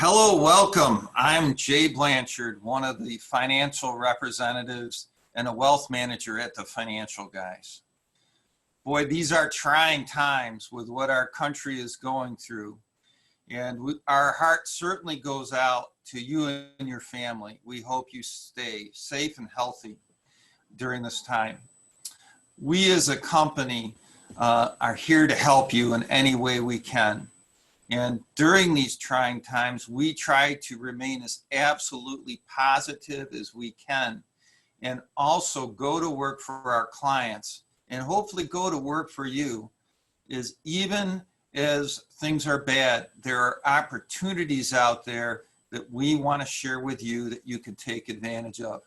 Hello, welcome. I'm Jay Blanchard, one of the financial representatives and a wealth manager at the Financial Guys. Boy, these are trying times with what our country is going through. And our heart certainly goes out to you and your family. We hope you stay safe and healthy during this time. We as a company are here to help you in any way we can. And during these trying times, we try to remain as absolutely positive as we can and also go to work for our clients and hopefully go to work for you. Is even as things are bad, there are opportunities out there that we want to share with you that you can take advantage of.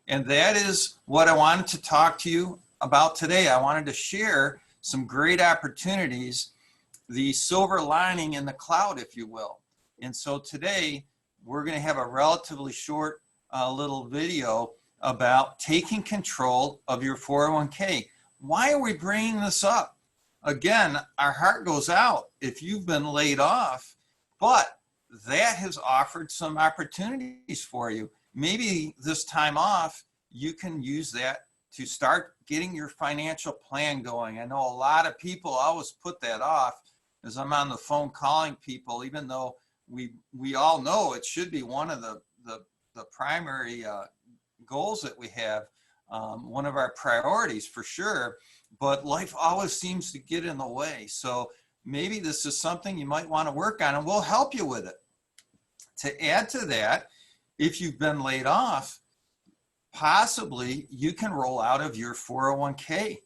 And that is what I wanted to talk to you about today. I wanted to share some great opportunities, the silver lining in the cloud, if you will. And so today we're going to have a relatively short little video about taking control of your 401k. Why are we bringing this up? Again, our heart goes out if you've been laid off, but that has offered some opportunities for you. Maybe this time off, you can use that to start getting your financial plan going. I know a lot of people always put that off, as I'm on the phone calling people, even though we all know it should be one of the primary goals that we have, one of our priorities for sure, but life always seems to get in the way. So maybe this is something you might want to work on, and we'll help you with it. To add to that, if you've been laid off, possibly you can roll out of your 401k,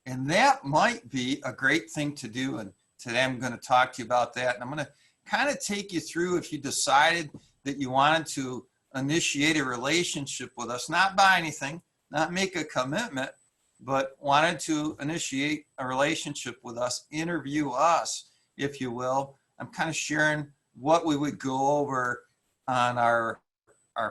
and that might be a great thing to do. And today I'm going to talk to you about that, and I'm going to kind of take you through if you decided that you wanted to initiate a relationship with us, not buy anything, not make a commitment, but wanted to initiate a relationship with us, interview us, if you will. I'm kind of sharing what we would go over on our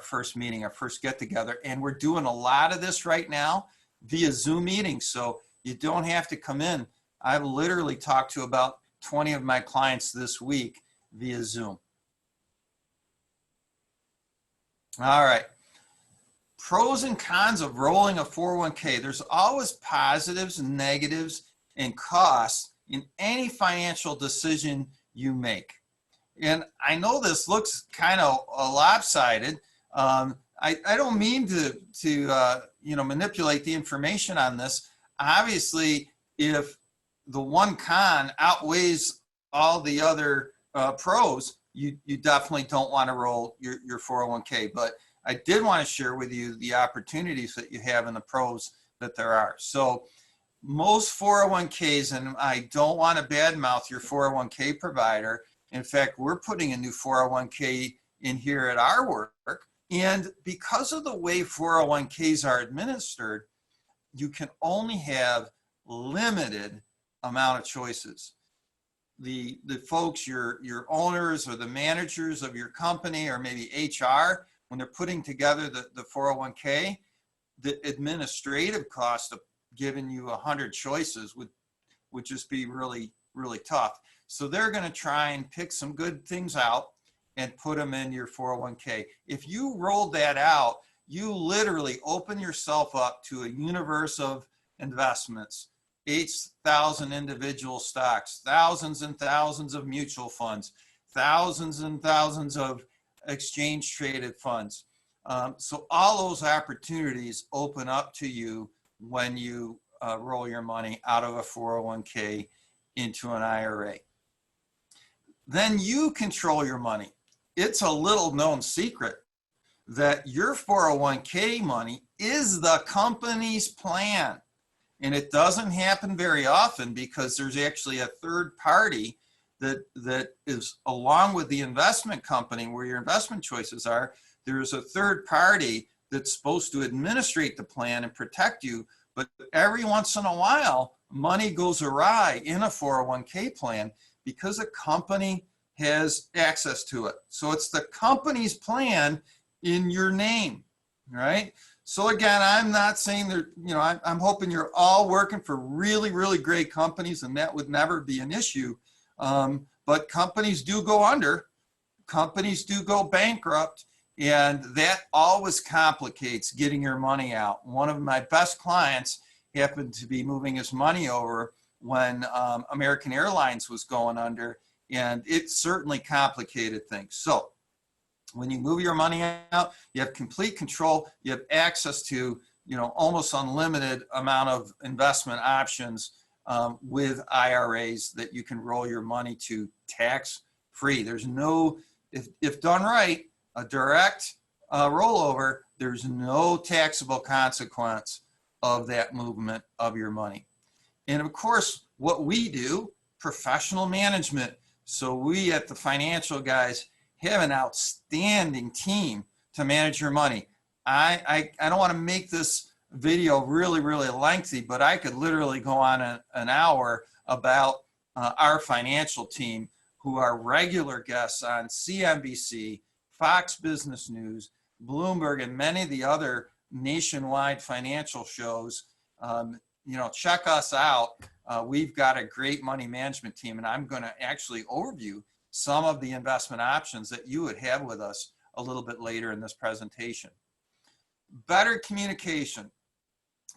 first meeting, our first get together. And we're doing a lot of this right now via Zoom meetings, so you don't have to come in. I've literally talked to about 20 of my clients this week via Zoom. All right. Pros and cons of rolling a 401k. There's always positives and negatives and costs in any financial decision you make. And I know this looks kind of lopsided. I don't mean to manipulate the information on this. Obviously, if the one con outweighs all the other pros, you definitely don't want to roll your 401k. But I did want to share with you the opportunities that you have and the pros that there are. So most 401ks, and I don't want to badmouth your 401k provider. In fact, we're putting a new 401k in here at our work. And because of the way 401ks are administered, you can only have limited amount of choices. The folks, your owners or the managers of your company, or maybe HR, when they're putting together the 401k, the administrative cost of giving you 100 choices would just be really, really tough. So they're going to try and pick some good things out and put them in your 401k. If you rolled that out, you literally open yourself up to a universe of investments, 8,000 individual stocks, thousands and thousands of mutual funds, thousands and thousands of exchange traded funds. So all those opportunities open up to you when you roll your money out of a 401k into an IRA. Then you control your money. It's a little known secret that your 401k money is the company's plan. And it doesn't happen very often because there's actually a third party that is along with the investment company where your investment choices are. There's a third party that's supposed to administrate the plan and protect you. But every once in a while, money goes awry in a 401k plan because a company has access to it. So it's the company's plan in your name, right? So again, I'm not saying that, I'm hoping you're all working for really, really great companies, and that would never be an issue. But companies do go under. companies do go bankrupt, and that always complicates getting your money out. One of my best clients happened to be moving his money over when American Airlines was going under, and it certainly complicated things. So when you move your money out, you have complete control. You have access to, almost unlimited amount of investment options with IRAs that you can roll your money to tax free. There's no, if done right, a direct rollover, there's no taxable consequence of that movement of your money. And of course, what we do, professional management. So we at the Financial Guys have an outstanding team to manage your money. I don't want to make this video really, really lengthy, but I could literally go on an hour about our financial team, who are regular guests on CNBC, Fox Business News, Bloomberg, and many of the other nationwide financial shows. Check us out. We've got a great money management team, and I'm going to actually overview some of the investment options that you would have with us a little bit later in this presentation. Better communication.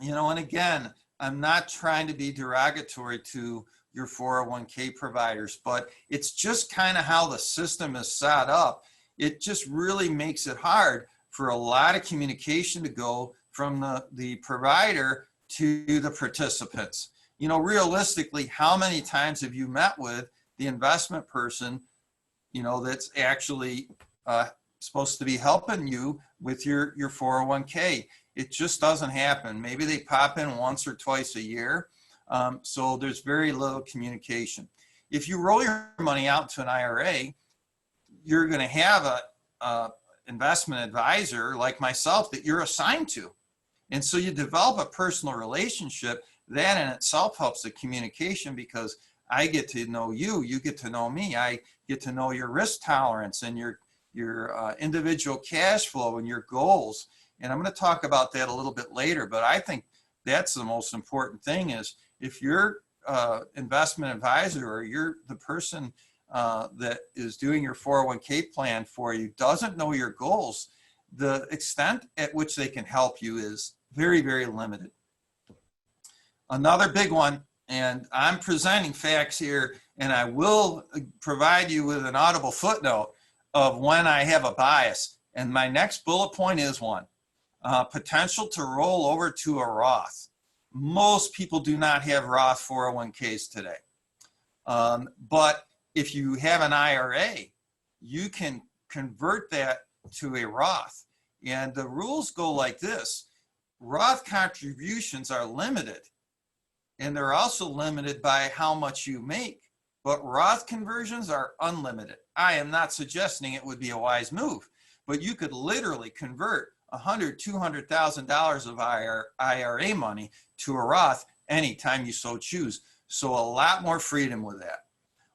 And again, I'm not trying to be derogatory to your 401k providers, but it's just kind of how the system is set up. It just really makes it hard for a lot of communication to go from the provider to the participants. Realistically, how many times have you met with the investment person, that's actually supposed to be helping you with your 401k? It just doesn't happen. Maybe they pop in once or twice a year. So there's very little communication. If you roll your money out to an IRA, you're going to have a investment advisor like myself that you're assigned to. And so you develop a personal relationship. That in itself helps the communication, because I get to know you, you get to know me. I get to know your risk tolerance and your individual cash flow and your goals. And I'm going to talk about that a little bit later, but I think that's the most important thing, is if your investment advisor or you're the person that is doing your 401k plan for you doesn't know your goals, the extent at which they can help you is very, very limited. Another big one, and I'm presenting facts here, and I will provide you with an audible footnote of when I have a bias. And my next bullet point is one, potential to roll over to a Roth. Most people do not have Roth 401ks today. But if you have an IRA, you can convert that to a Roth. And the rules go like this. Roth contributions are limited, and they're also limited by how much you make. But Roth conversions are unlimited. I am not suggesting it would be a wise move, but you could literally convert $100,000, $200,000 of IRA money to a Roth anytime you so choose. So a lot more freedom with that.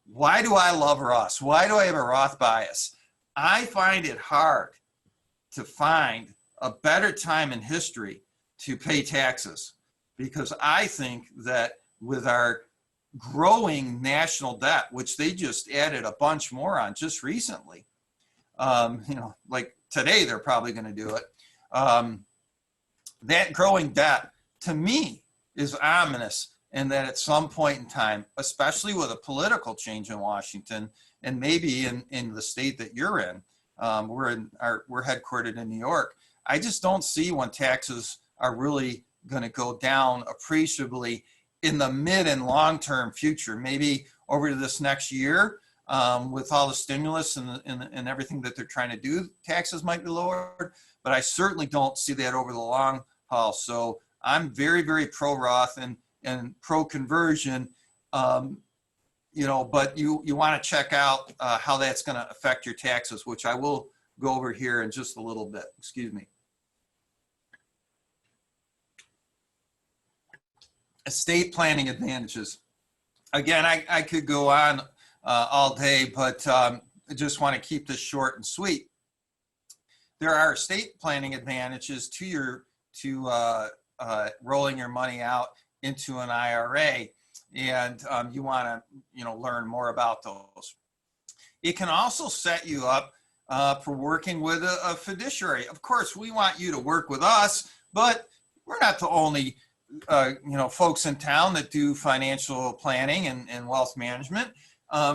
Why do I love Roths? Why do I have a Roth bias? I find it hard to find a better time in history to pay taxes, because I think that with our growing national debt, which they just added a bunch more on just recently, like today they're probably going to do it. That growing debt to me is ominous, and that at some point in time, especially with a political change in Washington and maybe in the state that you're in, we're headquartered in New York. I just don't see when taxes are really going to go down appreciably in the mid and long-term future. Maybe over to this next year, with all the stimulus and everything that they're trying to do, taxes might be lowered, but I certainly don't see that over the long haul. So I'm very, very pro-Roth and pro-conversion, but you want to check out how that's going to affect your taxes, which I will go over here in just a little bit. Excuse me. Estate planning advantages. Again, I could go on all day, but I just want to keep this short and sweet. There are estate planning advantages to rolling your money out into an IRA, and you want to learn more about those. It can also set you up for working with a fiduciary. Of course, we want you to work with us, but we're not the only folks in town that do financial planning and wealth management.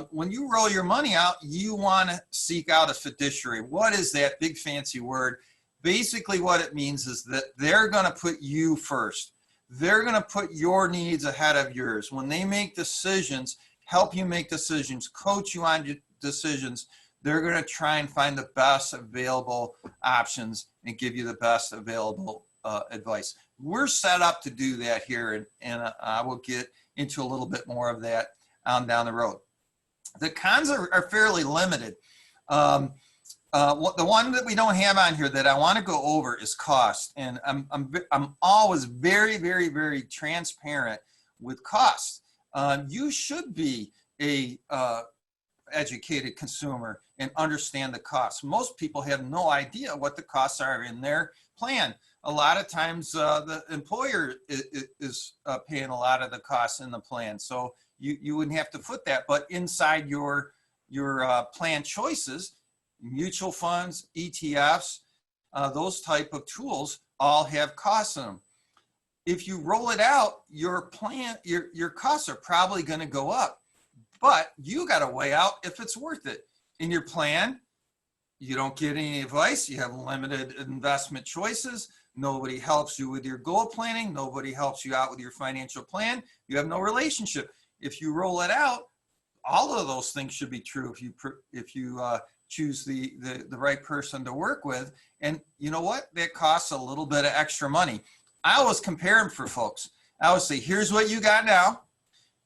When you roll your money out, you want to seek out a fiduciary. What is that big fancy word? Basically, what it means is that they're going to put you first. They're going to put your needs ahead of yours. When they make decisions, help you make decisions, coach you on decisions, they're going to try and find the best available options and give you the best available advice. We're set up to do that here, and I will get into a little bit more of that on down the road. The cons are fairly limited. The one that we don't have on here that I want to go over is cost, and I'm always very, very, very transparent with cost. You should be a educated consumer and understand the costs. Most people have no idea what the costs are in their plan. A lot of times the employer is paying a lot of the costs in the plan. So you wouldn't have to foot that, but inside your plan choices, mutual funds, ETFs, those type of tools all have costs in them. If you roll it out, your plan, your costs are probably going to go up, but you got to weigh out if it's worth it. In your plan, you don't get any advice. You have limited investment choices. Nobody helps you with your goal planning. Nobody helps you out with your financial plan. You have no relationship. If you roll it out, all of those things should be true if you choose the right person to work with. And you know what? That costs a little bit of extra money. I always compare them for folks. I always say, here's what you got now.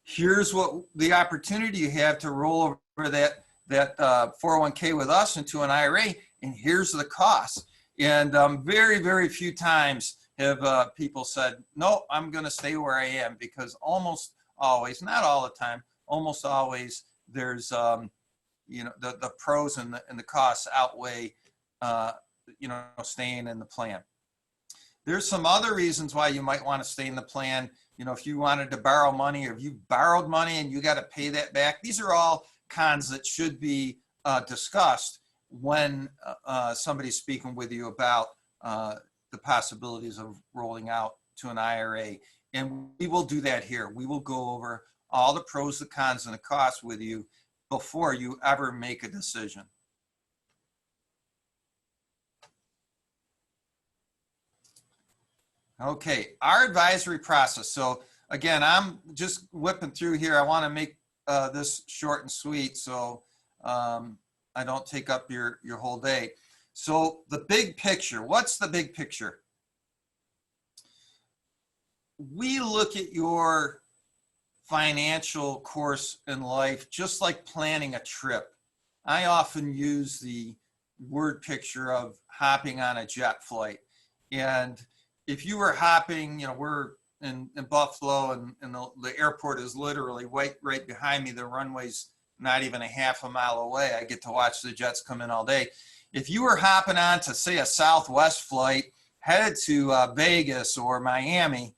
Here's what the opportunity you have to roll over that 401k with us into an IRA, and here's the cost. And very, very few times have people said, no, I'm going to stay where I am, because almost always, not all the time, almost always there's, the pros and the costs outweigh, staying in the plan. There's some other reasons why you might want to stay in the plan. If you wanted to borrow money, or if you borrowed money and you got to pay that back, these are all cons that should be discussed when somebody's speaking with you about the possibilities of rolling out to an IRA. And we will do that here. We will go over all the pros, the cons, and the costs with you before you ever make a decision. Okay, our advisory process. So again, I'm just whipping through here. I want to make this short and sweet, so I don't take up your whole day. So the big picture, what's the big picture? We look at your financial course in life just like planning a trip. I often use the word picture of hopping on a jet flight. And if you were hopping, we're in Buffalo, and the airport is literally right behind me. The runway's not even a half a mile away. I get to watch the jets come in all day. If you were hopping on to, say, a Southwest flight headed to Vegas or Miami,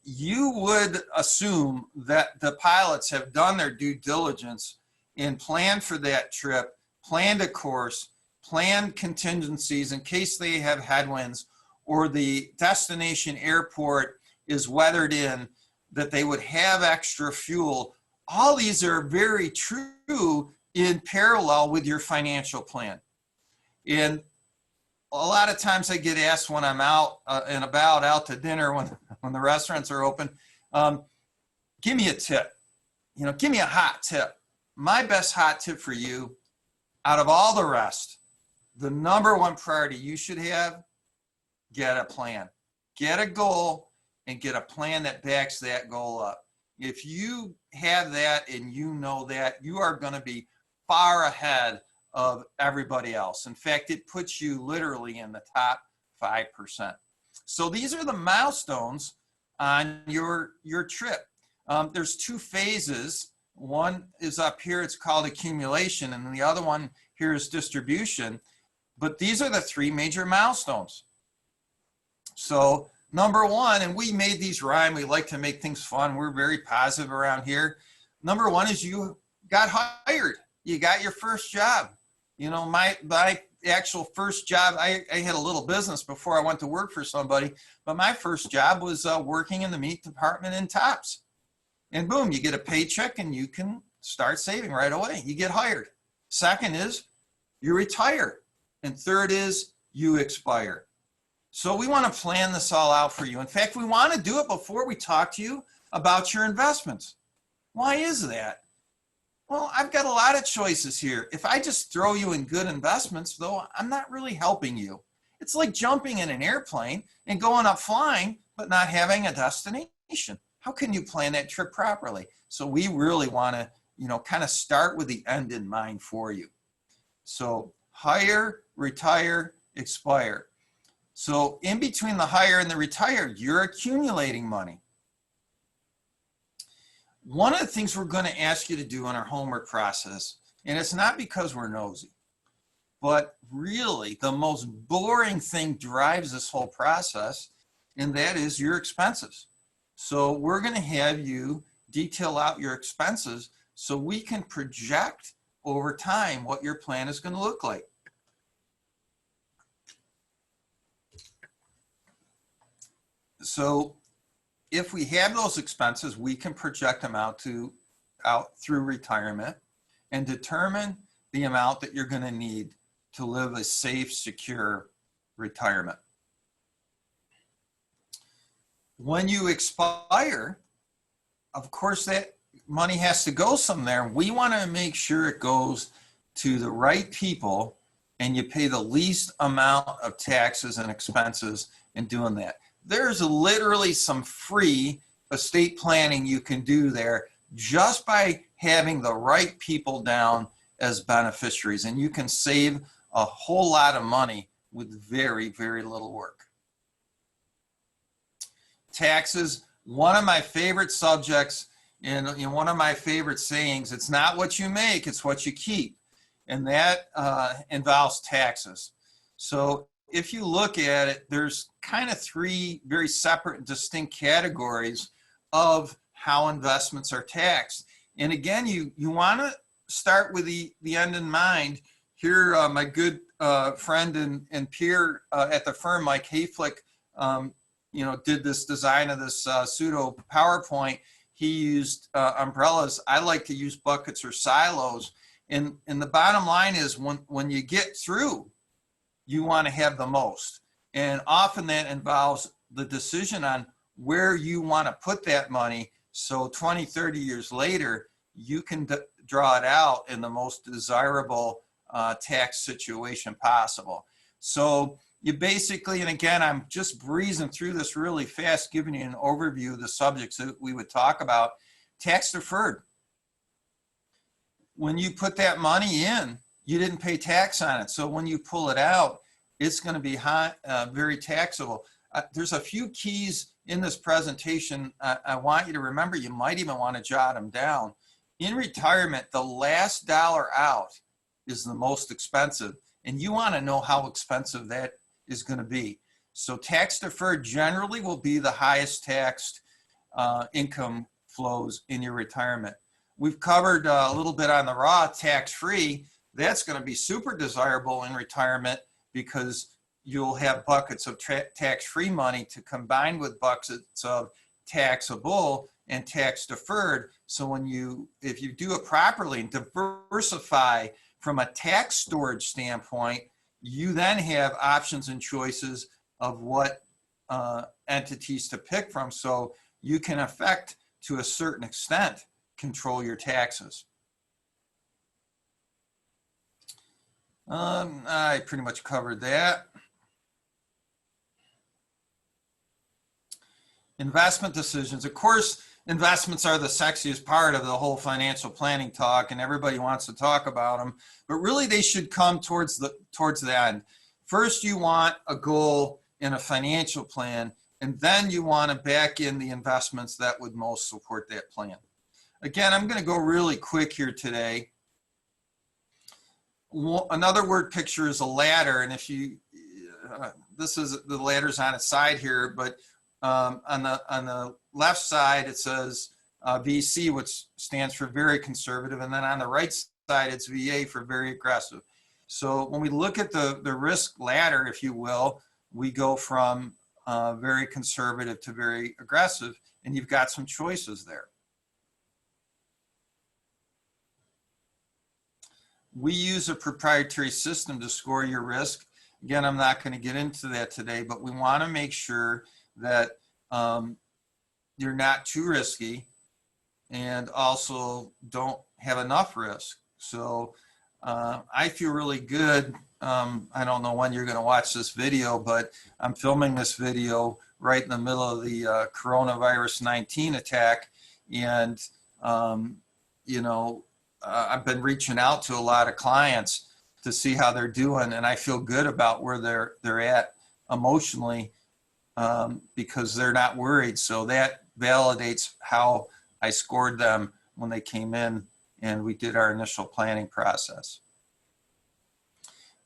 you would assume that the pilots have done their due diligence and planned for that trip, planned a course, planned contingencies in case they have headwinds, or the destination airport is weathered in, that they would have extra fuel. All these are very true in parallel with your financial plan. And a lot of times I get asked when I'm out and about, out to dinner, when the restaurants are open, give me a tip, give me a hot tip. My best hot tip for you, out of all the rest, the number one priority you should have, get a plan, get a goal, and get a plan that backs that goal up. If you have that and you know that, you are going to be far ahead of everybody else. In fact, it puts you literally in the top 5%. So these are the milestones on your trip. There's two phases. One is up here, it's called accumulation, and the other one here is distribution. But these are the three major milestones. So number one, and we made these rhyme, we like to make things fun, we're very positive around here. Number one is you got hired. you got your first job. You know, my actual first job, I had a little business before I went to work for somebody, but my first job was working in the meat department in Tops. And boom, you get a paycheck and you can start saving right away. You get hired. Second is you retire. And third is you expire. So we want to plan this all out for you. In fact, we want to do it before we talk to you about your investments. Why is that? Well, I've got a lot of choices here. If I just throw you in good investments, though, I'm not really helping you. It's like jumping in an airplane and going up flying, but not having a destination. How can you plan that trip properly? So we really want to, you know, kind of start with the end in mind for you. So hire, retire, expire. So in between the hire and the retire, you're accumulating money. One of the things we're going to ask you to do in our homework process, and it's not because we're nosy, but really the most boring thing drives this whole process, and that is your expenses. So we're going to have you detail out your expenses so we can project over time what your plan is going to look like. So if we have those expenses, we can project them out through retirement and determine the amount that you're going to need to live a safe, secure retirement. When you expire, of course, that money has to go somewhere. We want to make sure it goes to the right people and you pay the least amount of taxes and expenses in doing that. There's literally some free estate planning you can do there just by having the right people down as beneficiaries, and you can save a whole lot of money with very, very little work. Taxes, one of my favorite subjects and one of my favorite sayings, it's not what you make, it's what you keep. And that involves taxes. So if you look at it, there's kind of three very separate and distinct categories of how investments are taxed. And again, you want to start with the end in mind. Here, my good friend and peer at the firm, Mike Hayflick, did this design of this pseudo PowerPoint. He used umbrellas. I like to use buckets or silos. And the bottom line is when you get through, you want to have the most. And often that involves the decision on where you want to put that money. So 20, 30 years later, you can draw it out in the most desirable tax situation possible. So you basically, and again, I'm just breezing through this really fast, giving you an overview of the subjects that we would talk about. Tax deferred. When you put that money in, you didn't pay tax on it. So when you pull it out, it's going to be very taxable. There's a few keys in this presentation I want you to remember. You might even want to jot them down. In retirement, the last dollar out is the most expensive, and you want to know how expensive that is going to be. So tax deferred generally will be the highest taxed income flows in your retirement. We've covered a little bit on the raw tax-free. That's going to be super desirable in retirement because you'll have buckets of tax-free money to combine with buckets of taxable and tax deferred. So if you do it properly and diversify from a tax storage standpoint, you then have options and choices of what entities to pick from. So you can affect, to a certain extent, control your taxes. I pretty much covered that. Investment decisions. Of course, investments are the sexiest part of the whole financial planning talk, and everybody wants to talk about them, but really they should come towards the end. First, you want a goal in a financial plan, and then you want to back in the investments that would most support that plan. Again, I'm going to go really quick here today. Another word picture is a ladder, and if you, this is the ladder's on its side here, but on the left side it says VC, which stands for very conservative, and then on the right side, it's VA for very aggressive. So when we look at the risk ladder, if you will, we go from very conservative to very aggressive, and you've got some choices there. We use a proprietary system to score your risk. Again, I'm not going to get into that today, but we want to make sure that you're not too risky and also don't have enough risk. So I feel really good. I don't know when you're going to watch this video, but I'm filming this video right in the middle of the coronavirus 19 attack. And, you know, I've been reaching out to a lot of clients to see how they're doing, and I feel good about where they're at emotionally because they're not worried. So that validates how I scored them when they came in and we did our initial planning process.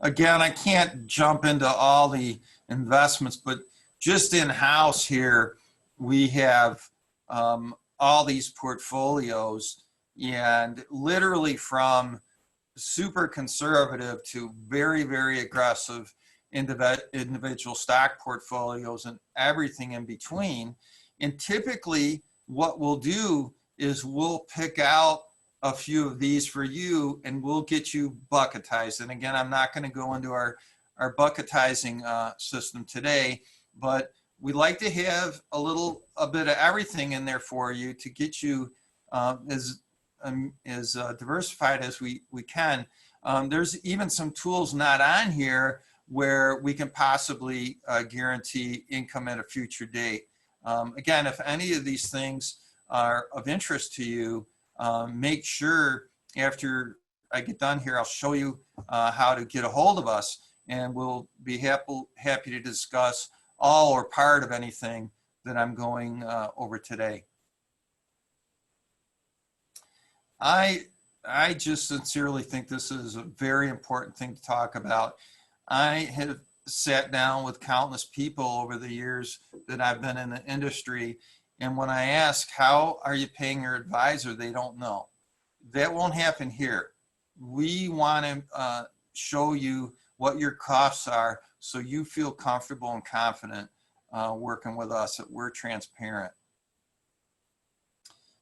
Again, I can't jump into all the investments, but just in-house here, we have all these portfolios, and literally from super conservative to very, very aggressive individual stock portfolios and everything in between. And typically what we'll do is we'll pick out a few of these for you and we'll get you bucketized. And again, I'm not going to go into our bucketizing system today, but we like to have a bit of everything in there for you to get you as diversified as we can. There's even some tools not on here where we can possibly guarantee income at a future date. Again, if any of these things are of interest to you, make sure after I get done here, I'll show you how to get a hold of us, and we'll be happy to discuss all or part of anything that I'm going over today. I just sincerely think this is a very important thing to talk about. I have sat down with countless people over the years that I've been in the industry, and when I ask, how are you paying your advisor, they don't know. That won't happen here. We want to show you what your costs are so you feel comfortable and confident working with us, that we're transparent.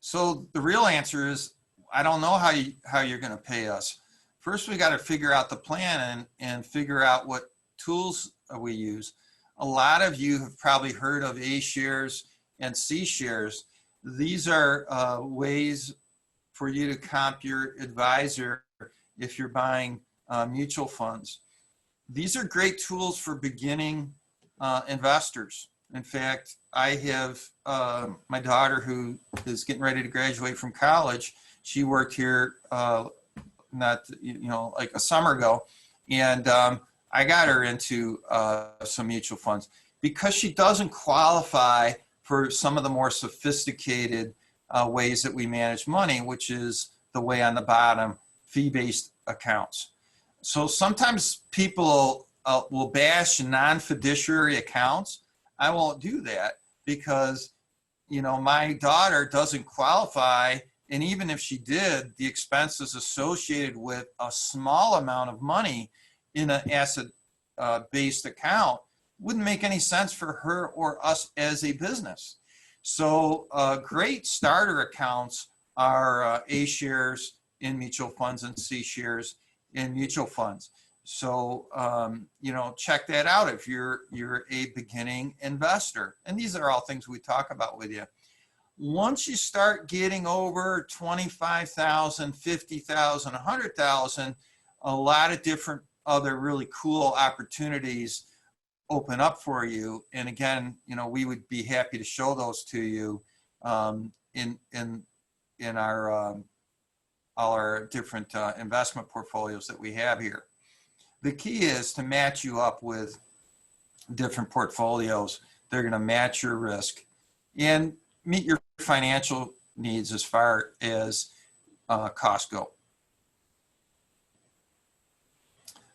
So the real answer is, I don't know how you're going to pay us. First, we got to figure out the plan and figure out what tools we use. A lot of you have probably heard of A shares and C shares. These are ways for you to comp your advisor if you're buying mutual funds. These are great tools for beginning investors. In fact, I have my daughter who is getting ready to graduate from college. She worked here like a summer ago, and I got her into some mutual funds because she doesn't qualify for some of the more sophisticated ways that we manage money, which is the way on the bottom, fee-based accounts. So sometimes people will bash non-fiduciary accounts. I won't do that because, you know, my daughter doesn't qualify. And even if she did, the expenses associated with a small amount of money in an asset-based account wouldn't make any sense for her or us as a business. So great starter accounts are A shares in mutual funds and C shares in mutual funds. So, check that out if you're a beginning investor. And these are all things we talk about with you. Once you start getting over 25,000, 50,000, 100,000, a lot of different other really cool opportunities open up for you. And again, we would be happy to show those to you in our all our different investment portfolios that we have here. The key is to match you up with different portfolios. They're going to match your risk and meet your financial needs as far as costs go.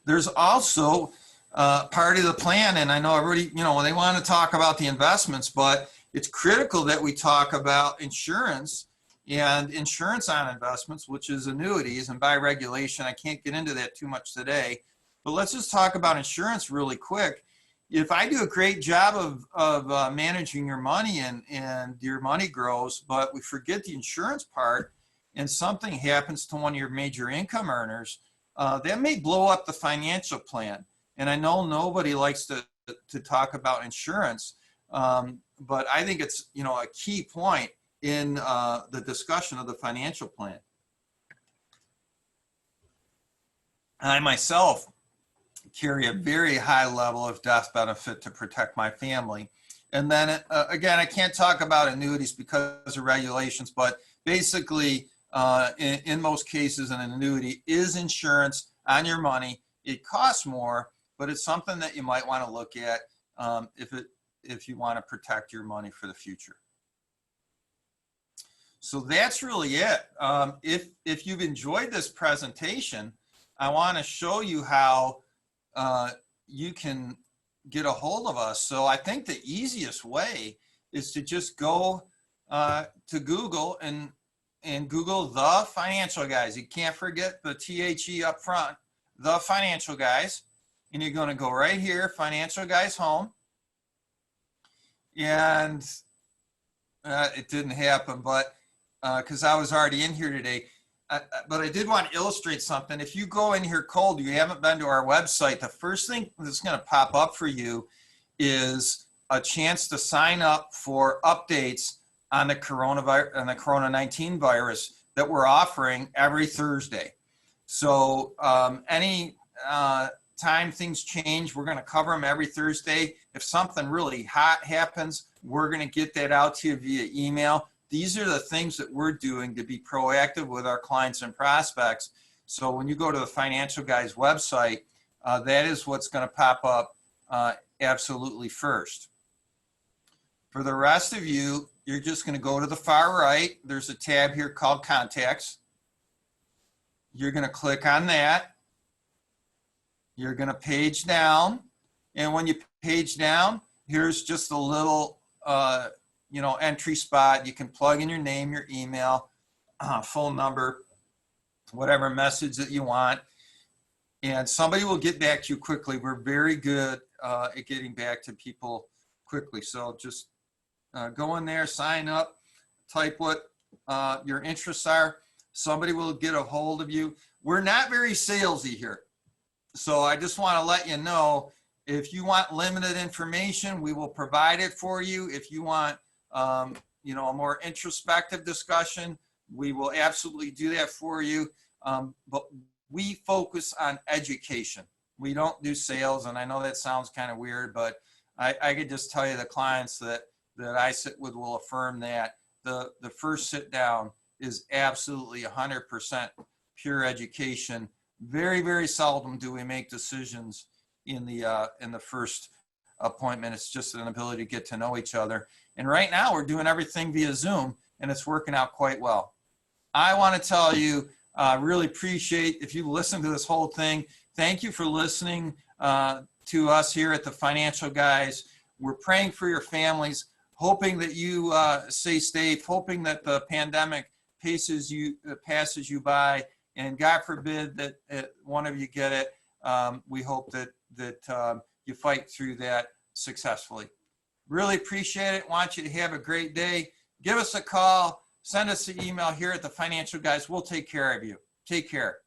There's also part of the plan, and I know everybody, they want to talk about the investments, but it's critical that we talk about insurance and insurance on investments, which is annuities. And by regulation, I can't get into that too much today, but let's just talk about insurance really quick. If I do a great job of managing your money and your money grows, but we forget the insurance part and something happens to one of your major income earners, that may blow up the financial plan. And I know nobody likes to talk about insurance, but I think it's, you know, a key point in the discussion of the financial plan. I myself carry a very high level of death benefit to protect my family. And then again, I can't talk about annuities because of regulations, but basically in most cases, an annuity is insurance on your money. It costs more, but it's something that you might want to look at if you want to protect your money for the future. So that's really it. If you've enjoyed this presentation, I want to show you how you can get a hold of us. So I think the easiest way is to just go to Google and Google The Financial Guys. You can't forget the THE up front, The Financial Guys. And you're going to go right here, Financial Guys Home. And it didn't happen, but because I was already in here today. But I did want to illustrate something. If you go in here cold, you haven't been to our website, the first thing that's going to pop up for you is a chance to sign up for updates on the coronavirus and the Corona-19 virus that we're offering every Thursday. So any time things change, we're going to cover them every Thursday. If something really hot happens, we're going to get that out to you via email. These are the things that we're doing to be proactive with our clients and prospects. So when you go to the Financial Guys website, that is what's going to pop up absolutely first. For the rest of you, you're just going to go to the far right. There's a tab here called Contacts. You're going to click on that. You're going to page down. And when you page down, here's just a little entry spot. You can plug in your name, your email, phone number, whatever message that you want, and somebody will get back to you quickly. We're very good at getting back to people quickly. So just go in there, sign up, type what your interests are. Somebody will get a hold of you. We're not very salesy here. So I just want to let you know, if you want limited information, we will provide it for you. If you want a more introspective discussion, we will absolutely do that for you. But we focus on education. We don't do sales, and I know that sounds kind of weird, but I could just tell you the clients that I sit with will affirm that the first sit down is absolutely 100% pure education. Very, very seldom do we make decisions in the first appointment. It's just an ability to get to know each other. And right now we're doing everything via Zoom, and it's working out quite well. I want to tell you, really appreciate if you listen to this whole thing. Thank you for listening to us here at the Financial Guys. We're praying for your families, hoping that you stay safe, hoping that the pandemic passes you by, and God forbid that one of you get it. We hope that you fight through that successfully. Really appreciate it. Want you to have a great day. Give us a call. Send us an email here at the Financial Guys. We'll take care of you. Take care.